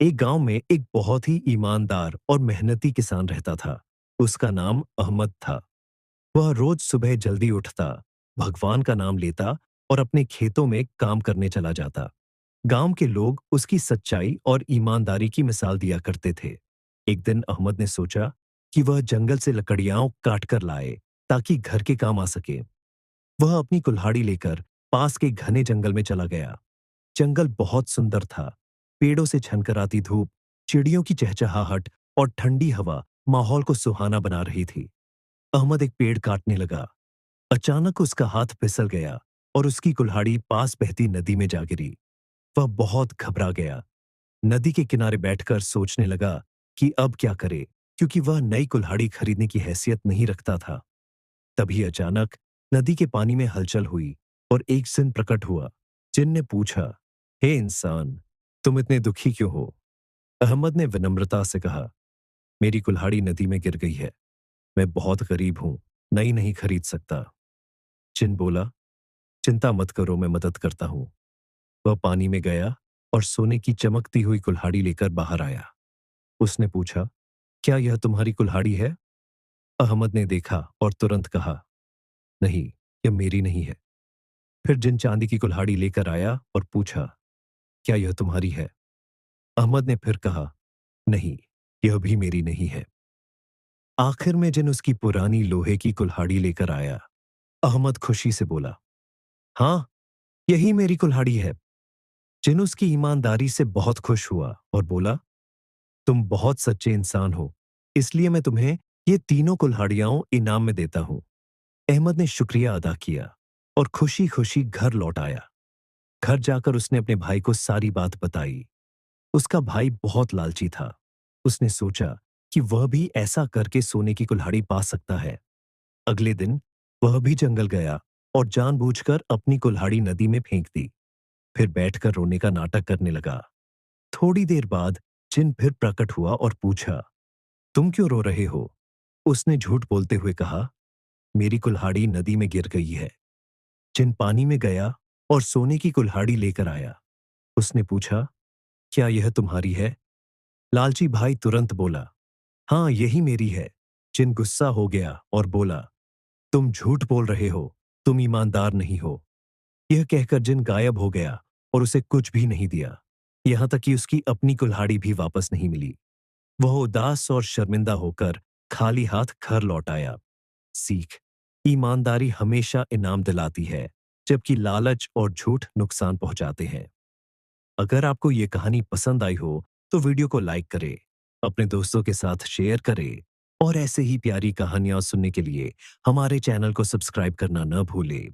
एक गांव में एक बहुत ही ईमानदार और मेहनती किसान रहता था। उसका नाम अहमद था। वह रोज सुबह जल्दी उठता, भगवान का नाम लेता और अपने खेतों में काम करने चला जाता। गांव के लोग उसकी सच्चाई और ईमानदारी की मिसाल दिया करते थे। एक दिन अहमद ने सोचा कि वह जंगल से लकड़ियां काट कर लाए ताकि घर के काम आ सके। वह अपनी कुल्हाड़ी लेकर पास के घने जंगल में चला गया। जंगल बहुत सुंदर था। पेड़ों से छनकर आती धूप, चिड़ियों की चहचहाहट और ठंडी हवा माहौल को सुहाना बना रही थी। अहमद एक पेड़ काटने लगा। अचानक उसका हाथ फिसल गया और उसकी कुल्हाड़ी पास बहती नदी में जा गिरी। वह बहुत घबरा गया। नदी के किनारे बैठकर सोचने लगा कि अब क्या करे, क्योंकि वह नई कुल्हाड़ी खरीदने की हैसियत नहीं रखता था। तभी अचानक नदी के पानी में हलचल हुई और एक जिन प्रकट हुआ। जिन ने पूछा, हे इंसान, तुम इतने दुखी क्यों हो? अहमद ने विनम्रता से कहा, मेरी कुल्हाड़ी नदी में गिर गई है। मैं बहुत गरीब हूं, नई नहीं खरीद सकता। जिन बोला, चिंता मत करो, मैं मदद करता हूं। वह पानी में गया और सोने की चमकती हुई कुल्हाड़ी लेकर बाहर आया। उसने पूछा, क्या यह तुम्हारी कुल्हाड़ी है? अहमद ने देखा और तुरंत कहा, नहीं, यह मेरी नहीं है। फिर जिन चांदी की कुल्हाड़ी लेकर आया और पूछा, क्या यह तुम्हारी है? अहमद ने फिर कहा, नहीं, यह भी मेरी नहीं है। आखिर में जिन उसकी पुरानी लोहे की कुल्हाड़ी लेकर आया। अहमद खुशी से बोला, हाँ, यही मेरी कुल्हाड़ी है। जिन उसकी ईमानदारी से बहुत खुश हुआ और बोला, तुम बहुत सच्चे इंसान हो, इसलिए मैं तुम्हें ये तीनों कुल्हाड़ियां इनाम में देता हूं। अहमद ने शुक्रिया अदा किया और खुशी खुशी घर लौट आया। घर जाकर उसने अपने भाई को सारी बात बताई। उसका भाई बहुत लालची था। उसने सोचा कि वह भी ऐसा करके सोने की कुल्हाड़ी पा सकता है। अगले दिन वह भी जंगल गया और जानबूझकर अपनी कुल्हाड़ी नदी में फेंक दी। फिर बैठकर रोने का नाटक करने लगा। थोड़ी देर बाद जिन फिर प्रकट हुआ और पूछा, तुम क्यों रो रहे हो? उसने झूठ बोलते हुए कहा, मेरी कुल्हाड़ी नदी में गिर गई है। जिन पानी में गया और सोने की कुल्हाड़ी लेकर आया। उसने पूछा, क्या यह तुम्हारी है? लालची भाई तुरंत बोला, हाँ, यही मेरी है। जिन गुस्सा हो गया और बोला, तुम झूठ बोल रहे हो, तुम ईमानदार नहीं हो। यह कहकर जिन गायब हो गया और उसे कुछ भी नहीं दिया, यहां तक कि उसकी अपनी कुल्हाड़ी भी वापस नहीं मिली। वह उदास और शर्मिंदा होकर खाली हाथ घर लौट आया। सीख, ईमानदारी हमेशा इनाम दिलाती है, जबकि लालच और झूठ नुकसान पहुंचाते हैं। अगर आपको ये कहानी पसंद आई हो तो वीडियो को लाइक करें, अपने दोस्तों के साथ शेयर करें और ऐसे ही प्यारी कहानियां सुनने के लिए हमारे चैनल को सब्सक्राइब करना न भूलें।